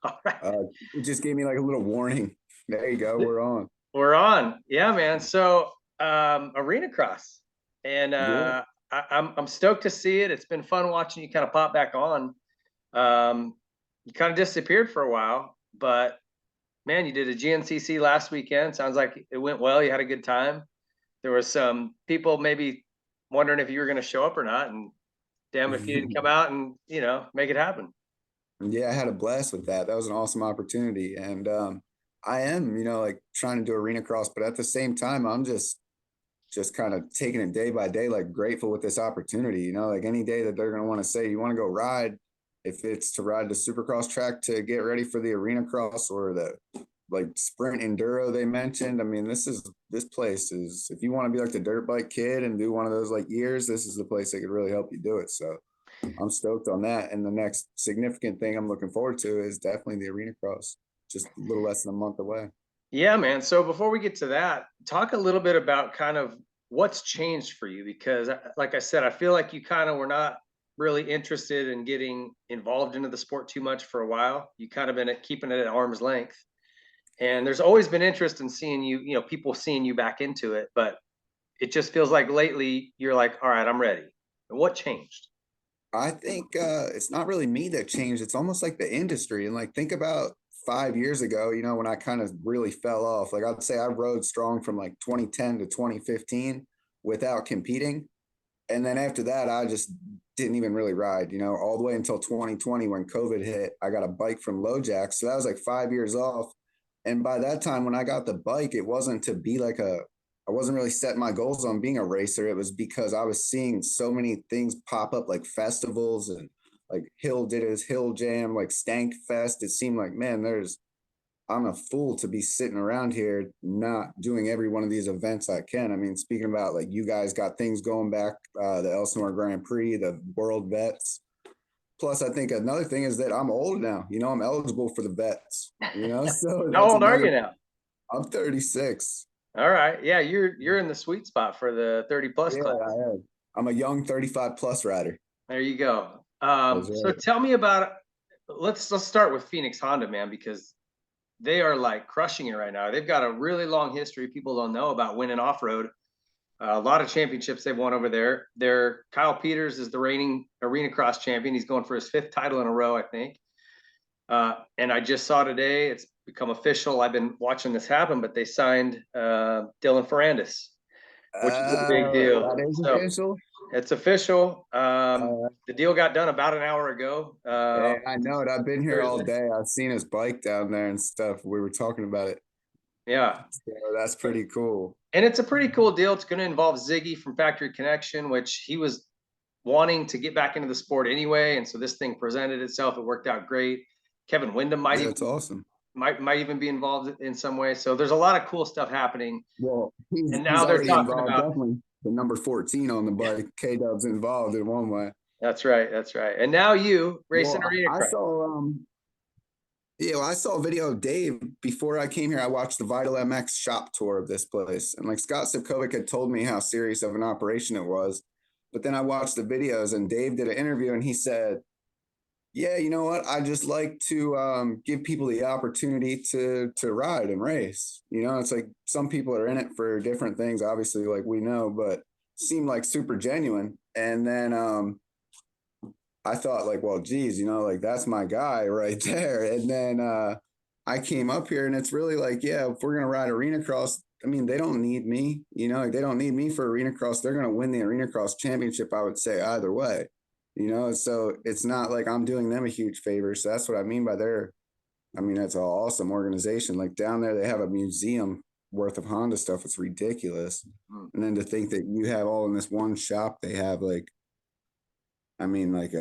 All right. It just gave me like a little warning. There you go. We're on. We're on. Yeah, man. So, arena cross, and Yeah. I'm stoked to see it. It's been fun watching you kind of pop back on. You kind of disappeared for a while, but man, you did a GNCC last weekend. Sounds like it went well. You had a good time. There was some people maybe wondering if you were going to show up or not, and damn if you didn't come out and make it happen. Yeah, I had a blast with that. That was an awesome opportunity. And I am, like trying to do arena cross, but at the same time, I'm just kind of taking it day by day, like grateful with this opportunity, like any day that they're going to want to say, you want to go ride, if it's to ride the supercross track to get ready for the arena cross or the like sprint enduro they mentioned. I mean, this place is, if you want to be like the dirt bike kid and do one of those like years, this is the place that could really help you do it. So I'm stoked on that. And the next significant thing I'm looking forward to is definitely the arena cross, just a little less than a month away. Yeah, man. So before we get to that, talk a little bit about kind of what's changed for you because like I said, I feel like you kind of were not really interested in getting involved into the sport too much for a while. You kind of been keeping it at arm's length. And there's always been interest in seeing you, people seeing you back into it, but it just feels like lately you're like, all right, I'm ready. And what changed? I think it's not really me that changed. It's almost like the industry. And like, think about 5 years ago, when I kind of really fell off. Like, I'd say I rode strong from like 2010 to 2015 without competing. And then after that, I just didn't even really ride, all the way until 2020 when COVID hit. I got a bike from LoJack. So that was like 5 years off. And by that time, when I got the bike, it wasn't to be like I wasn't really setting my goals on being a racer. It was because I was seeing so many things pop up, like festivals and like Hill did his Hill Jam, like Stank Fest. It seemed like, man, I'm a fool to be sitting around here not doing every one of these events I can. I mean, speaking about like you guys got things going back, the Elsinore Grand Prix, the World Vets. Plus, I think another thing is that I'm old now. I'm eligible for the vets. So How that's old are another. you now? I'm 36. All right. Yeah, you're in the sweet spot for the 30 plus Yeah, class. I am. I'm a young 35 plus rider. There you go. That's So right. tell me about let's start with Phoenix Honda, man, because they are like crushing it right now. They've got a really long history people don't know about winning off road. A lot of championships they've won over there. Their Kyle Peters is the reigning arena cross champion. He's going for his 5th title in a row, I think. And I just saw today it's become official. I've been watching this happen, but they signed Dylan Ferrandis, which is a big deal. That is So official. it's official. Uh, The deal got done about an hour ago. yeah, I know it. I've been here all Thursday. day. I've seen his bike down there and stuff. We were talking about it. Yeah. So that's pretty cool. And it's a pretty cool deal. It's going to involve Ziggy from Factory Connection, which he was wanting to get back into the sport anyway. And so this thing presented itself. It worked out great. Kevin Windham Yeah, it's awesome. might even be involved in some way. So there's a lot of cool stuff happening. Well, And he's now they're already talking involved. about Definitely the number 14 on the bike. K Dub's involved in one way. that's right. That's right. And now you racing Well, arena I crash. saw yeah, well, I saw a video of Dave before I came here. I watched the Vital MX shop tour of this place. And like Scott Sivkovic had told me how serious of an operation it was. But then I watched the videos and Dave did an interview and he said, yeah, you know what? I just like to give people the opportunity to ride and race. It's like some people are in it for different things, obviously, like we know, but seemed like super genuine. And then I thought like, well, geez, like that's my guy right there. And then I came up here and it's really like, yeah, if we're gonna ride arena cross, I mean, they don't need me, like they don't need me for arena cross. They're gonna win the arena cross championship, I would say, either way. So it's not like I'm doing them a huge favor. So that's what I mean by I mean, that's an awesome organization. Like down there, they have a museum worth of Honda stuff. It's ridiculous. And then to think that you have all in this one shop, they have like, I mean, like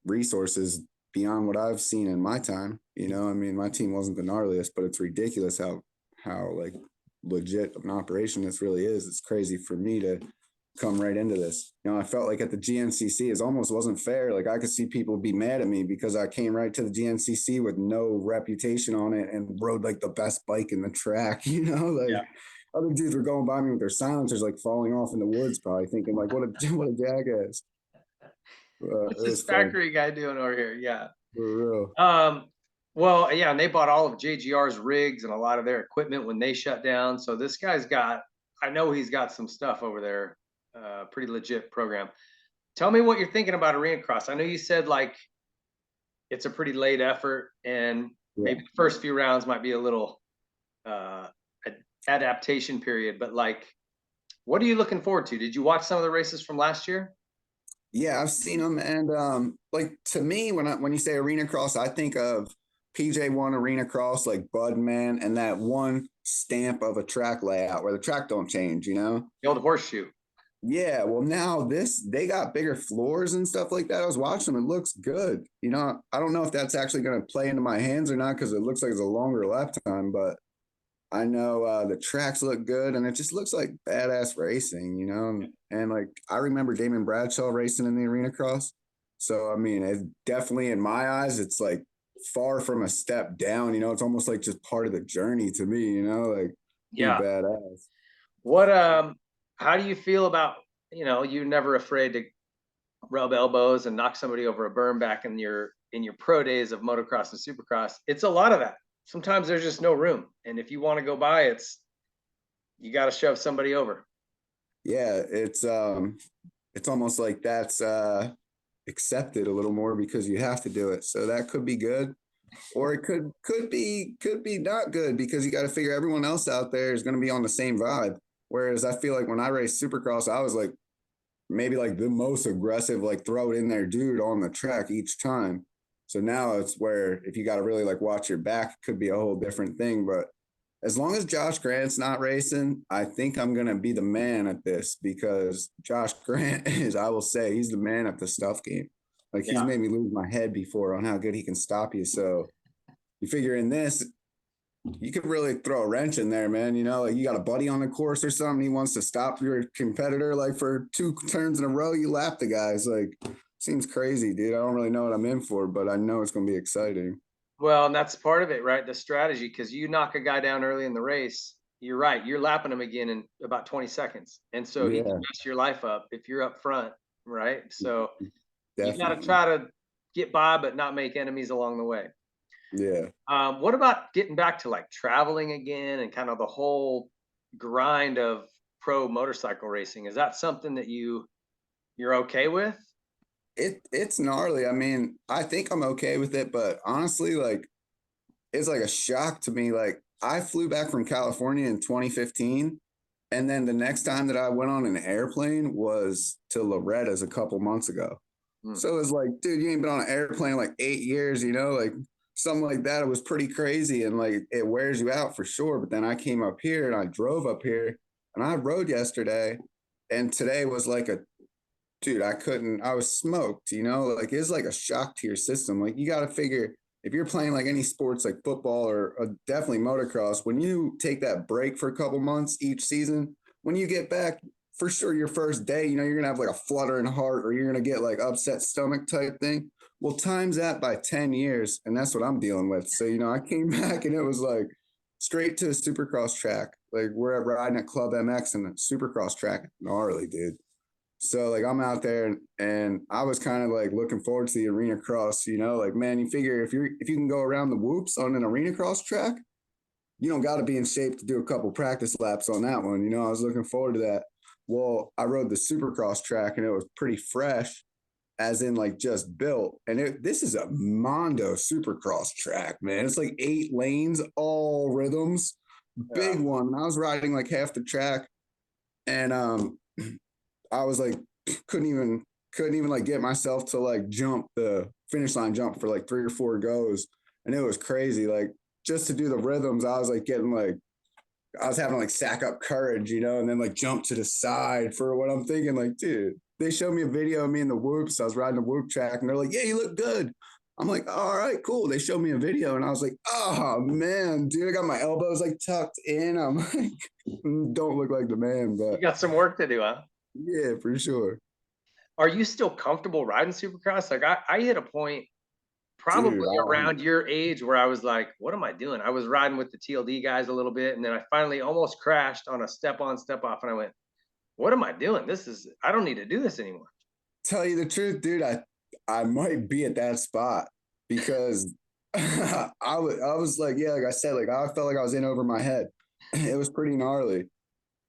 resources beyond what I've seen in my time. I mean, my team wasn't the gnarliest, but it's ridiculous how like legit of an operation this really is. It's crazy for me to come right into this. I felt like at the GNCC, it almost wasn't fair. Like I could see people be mad at me because I came right to the GNCC with no reputation on it and rode like the best bike in the track, like Yeah. other dudes were going by me with their silencers like falling off in the woods, probably thinking like, what a jackass. What's It this was fun factory guy doing over here? Yeah. for real. Um, Well, yeah, and they bought all of JGR's rigs and a lot of their equipment when they shut down. So this guy's got, I know he's got some stuff over there, pretty legit program. Tell me what you're thinking about Arena Cross. I know you said like it's a pretty late effort, and Yeah. maybe the first few rounds might be a little uh, adaptation period. But like, what are you looking forward to? Did you watch some of the races from last year? Yeah, I've seen them, and like to me, when you say arena cross, I think of PJ1 arena cross, like Budman, and that one stamp of a track layout where the track don't change. The old horseshoe. Yeah, well now they got bigger floors and stuff like that. I was watching them, it looks good. I don't know if that's actually going to play into my hands or not because it looks like it's a longer lap time, but I know the tracks look good and it just looks like badass racing. And like I remember Damon Bradshaw racing in the arena cross. So I mean, it's definitely in my eyes, it's like far from a step down. It's almost like just part of the journey to me, like pretty Yeah. badass. What how do you feel about, you're never afraid to rub elbows and knock somebody over a berm back in your pro days of motocross and supercross? It's a lot of that. Sometimes there's just no room. And if you want to go by, you got to shove somebody over. Yeah, it's almost like that's accepted a little more because you have to do it. So that could be good. Or it could be not good because you got to figure everyone else out there is going to be on the same vibe. Whereas I feel like when I raced Supercross, I was like maybe like the most aggressive, like throw it in there dude on the track each time. So now it's where if you got to really like watch your back, it could be a whole different thing. But as long as Josh Grant's not racing, I think I'm gonna be the man at this because Josh Grant is, I will say, he's the man at the stuff game. Like he's Yeah. made me lose my head before on how good he can stop you. So you figure in this, you could really throw a wrench in there, man. Like you got a buddy on the course or something. He wants to stop your competitor like for 2 turns in a row. You lap the guys. Like seems crazy, dude. I don't really know what I'm in for, but I know it's gonna be exciting. Well, and that's part of it, right? The strategy, because you knock a guy down early in the race, you're right. You're lapping him again in about 20 seconds. And so he can Yeah, mess your life up if you're up front, right? So you got to definitely. try to get by, but not make enemies along the way. Yeah. What about getting back to like traveling again and kind of the whole grind of pro motorcycle racing? Is that something that you're okay with? It's gnarly. I mean, I think I'm okay with it, but honestly, like it's like a shock to me. Like I flew back from California in 2015, and then the next time that I went on an airplane was to Loretta's a couple months ago. Hmm. So it's like, dude, you ain't been on an airplane in like 8 years, like something like that. It was pretty crazy, and like it wears you out for sure. But then I came up here and I drove up here, and I rode yesterday, and today was like a dude, I was smoked, like it's like a shock to your system. Like you got to figure if you're playing like any sports like football or definitely motocross, when you take that break for a couple months each season, when you get back, for sure, your first day, you're going to have like a fluttering heart or you're going to get like upset stomach type thing. Well, times that by 10 years, and that's what I'm dealing with. So, I came back and it was like straight to a supercross track. Like we're riding at Club MX and the supercross track, gnarly, dude. So like I'm out there and I was kind of like looking forward to the arena cross, like man, you figure if you can go around the whoops on an arena cross track, you don't got to be in shape to do a couple practice laps on that one. I was looking forward to that. Well, I rode the supercross track and it was pretty fresh, as in like just built. And this is a Mondo supercross track, man. It's like 8 lanes, all rhythms, Yeah. big one. And I was riding like half the track, and I was like, couldn't even like get myself to like jump the finish line jump for like 3 or 4 goes. And it was crazy. Like just to do the rhythms, I was like getting like I was having like sack up courage, and then like jump to the side for what I'm thinking. Like, dude, they showed me a video of me in the whoops. I was riding the whoop track and they're like, yeah, you look good. I'm like, all right, cool. They showed me a video and I was like, oh man, dude, I got my elbows like tucked in. I'm like, don't look like the man, You but got some work to do, huh? yeah, for sure. Are you still comfortable riding supercross? Like I hit a point Dude, probably I, around your age where I was like, what am I doing? I was riding with the TLD guys a little bit, and then I finally almost crashed on a step on, step off, and I went, what am I doing? I don't need to do this anymore. tell you the truth, dude, I might be at that spot because I was like, yeah, like I said, like I felt like I was in over my head. It was pretty gnarly,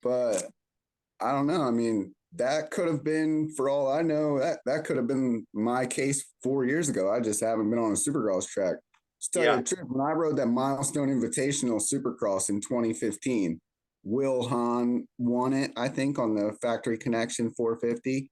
but I don't know. I mean, that could have been, for all I know, that could have been my case 4 years ago. I just haven't been on a Supercross track. To tell you Yeah. the truth, when I rode that Milestone Invitational Supercross in 2015, Will Hahn won it, I think, on the Factory Connection 450.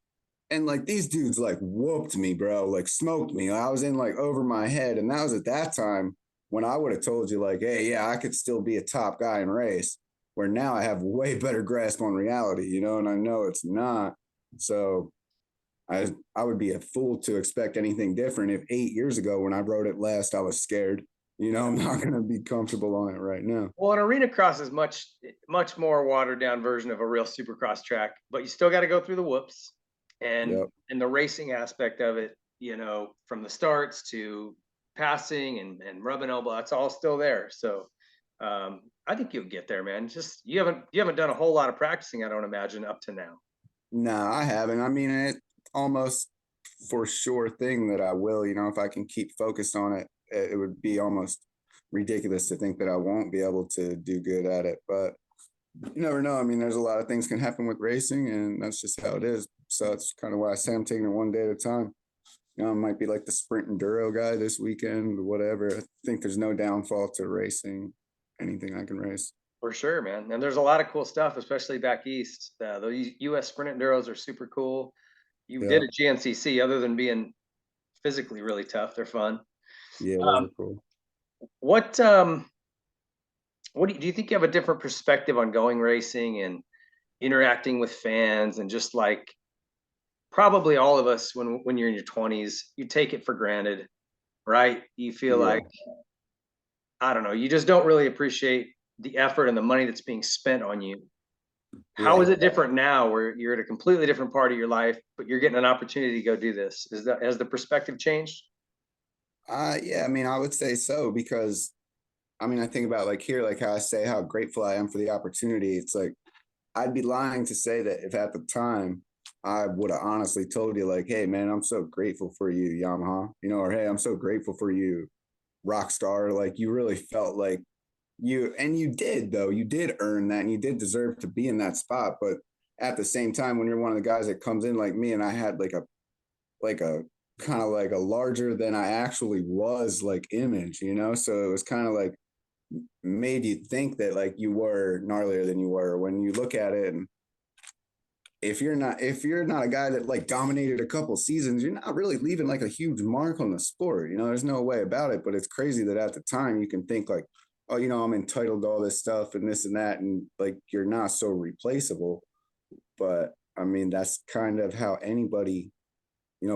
And like these dudes like whooped me, bro, like smoked me. I was in like over my head. And that was at that time when I would have told you, like, hey, yeah, I could still be a top guy in race, where now I have way better grasp on reality, and I know it's not. So I would be a fool to expect anything different if 8 years ago when I wrote it last, I was scared. I'm not gonna be comfortable on it right now. Well, an arena cross is much more watered down version of a real supercross track, but you still got to go through the whoops and Yep. the racing aspect of it, from the starts to passing and rubbing elbow, that's all still there. So I think you'll get there, man. Just you haven't done a whole lot of practicing, I don't imagine, up to now. No, I haven't. I mean, it almost for sure thing that I will, if I can keep focused on it, it would be almost ridiculous to think that I won't be able to do good at it. But you never know. I mean, there's a lot of things can happen with racing, and that's just how it is. So that's kind of why I say I'm taking it one day at a time. I might be like the sprint enduro guy this weekend, whatever. I think there's no downfall to racing anything I can race. For sure, man. And there's a lot of cool stuff, especially back east. The U.S. Sprint Enduros are super cool. You did Yeah. a GNCC, other than being physically really tough, they're fun. Yeah, those Um, are cool. what do you think you have a different perspective on going racing and interacting with fans and just like probably all of us when you're in your 20s, you take it for granted, right? You feel Yeah. like I don't know, you just don't really appreciate the effort and the money that's being spent on you. How Yeah. is it different now where you're at a completely different part of your life, but you're getting an opportunity to go do this? Has the perspective changed? Yeah, I mean, I would say so because I mean, I think about like here, like how I say how grateful I am for the opportunity. It's like I'd be lying to say that if at the time I would have honestly told you, like, hey man, I'm so grateful for you, Yamaha, or hey, I'm so grateful for you, Rockstar. Like you really felt like you did though, you did earn that and you did deserve to be in that spot. But at the same time, when you're one of the guys that comes in like me and I had like a kind of like a larger than I actually was like image, so it was kind of like made you think that like you were gnarlier than you were when you look at it. And if you're not a guy that like dominated a couple seasons, you're not really leaving like a huge mark on the sport. There's no way about it. But it's crazy that at the time you can think like, oh, I'm entitled to all this stuff and this and that, and like you're not so replaceable. But I mean, that's kind of how anybody, you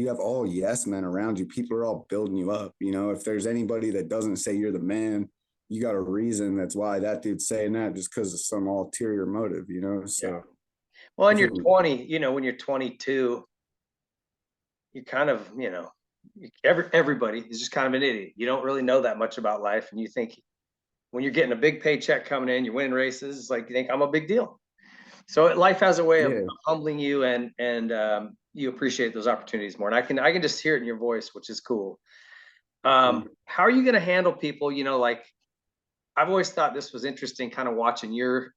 have all yes men around you. People are all building you up. If there's anybody that doesn't say you're the man, you got a reason that's why that dude's saying that, just because of some ulterior motive, Yeah. So Well, I and you're think, 20, when you're 22, you kind of, everybody is just kind of an idiot. You don't really know that much about life. And you think when you're getting a big paycheck coming in, you're winning races, it's like you think I'm a big deal. So life has a way of yeah, humbling you and you appreciate those opportunities more. And I can just hear it in your voice, which is cool. How are you going to handle people? Like I've always thought this was interesting, kind of watching your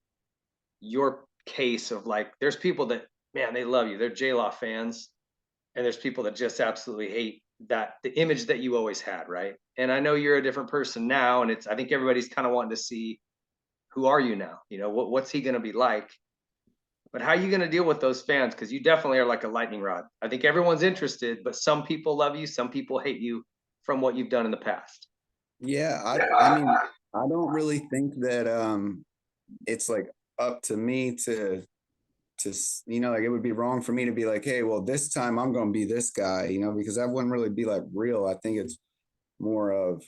case of like, there's people that, man, they love you. They're J-Law fans. And there's people that just absolutely hate the image that you always had, right? And I know you're a different person now, and I think everybody's kind of wanting to see who are you now? What's he going to be like? But how are you going to deal with those fans? Because you definitely are like a lightning rod. I think everyone's interested, but some people love you, some people hate you from what you've done in the past. yeah. I mean, I don't really think that it's like up to me to like it would be wrong for me to be like, hey, well, this time I'm going to be this guy, because that wouldn't really be like real. I think it's more of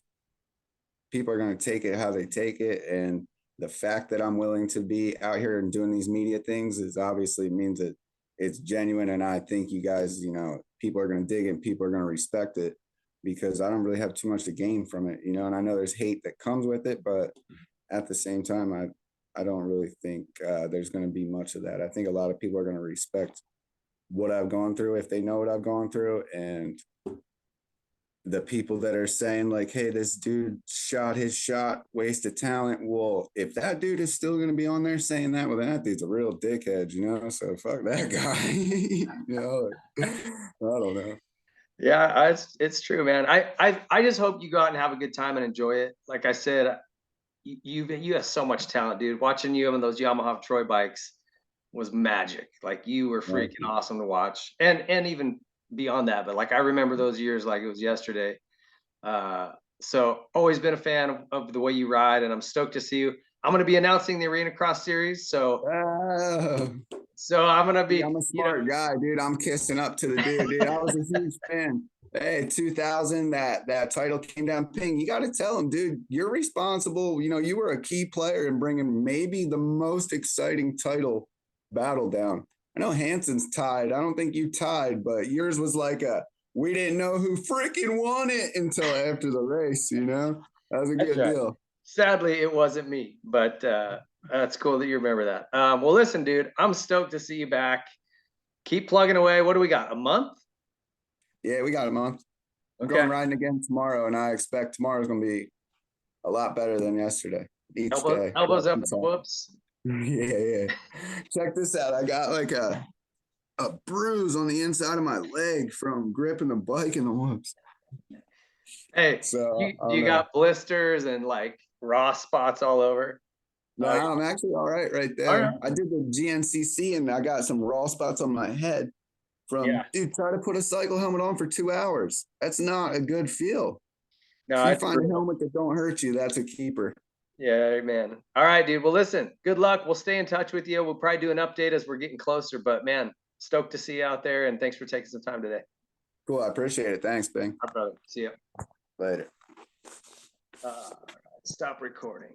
people are going to take it how they take it. And the fact that I'm willing to be out here and doing these media things is obviously means that it's genuine. And I think you guys, people are going to dig it and people are going to respect it because I don't really have too much to gain from it, and I know there's hate that comes with it, but at the same time, I don't really think there's going to be much of that. I think a lot of people are going to respect what I've gone through if they know what I've gone through, and the people that are saying like, hey, this dude shot his shot, waste of talent. Well, if that dude is still going to be on there saying that, well, that dude's a real dickhead, you know? So fuck that guy. I don't know. Yeah, it's true, man. I just hope you go out and have a good time and enjoy it. Like I said, you have so much talent, dude. Watching you on those Yamaha Troy bikes was magic. Like you were Thank freaking you. awesome to watch, and even beyond that. But like I remember those years like it was yesterday. Uh, so always been a fan of the way you ride, and I'm stoked to see you. I'm going to be announcing the Arena Cross Series, so Ah, I'm going to see, be, I'm a smart guy, dude. I'm kissing up to the dude. I was a huge fan. Hey, 2000, that title came down ping. You got to tell him, dude, you're responsible. You know, you were a key player in bringing maybe the most exciting title battle down. I know Hanson's tied. I don't think you tied, but yours was like we didn't know who freaking won it until after the race, you know? That was a That's good right. deal. Sadly, it wasn't me, but that's cool that you remember that. Well, listen, dude, I'm stoked to see you back. Keep plugging away. What do we got? A month? Yeah, we got a month. I'm Okay. going riding again tomorrow, and I expect tomorrow's going to be a lot better than yesterday. Each day. Elbows up at Keeps the on. whoops. Yeah. Check this out. I got like a bruise on the inside of my leg from gripping the bike in the whoops. Hey, So I don't you know. got blisters and like raw spots all over. No, Uh, I'm actually all right all right. there. I did the GNCC and I got some raw spots on my head Yeah. from, dude, try to put a cycle helmet on for 2 hours. That's not a good feel. No, If you it's find a brutal. helmet that don't hurt you, that's a keeper. Yeah, man. All right, dude. Well, listen, good luck. We'll stay in touch with you. We'll probably do an update as we're getting closer, but man, stoked to see you out there and thanks for taking some time today. Cool. I appreciate it. Thanks, Bing. Our brother. See you. Later. Stop recording.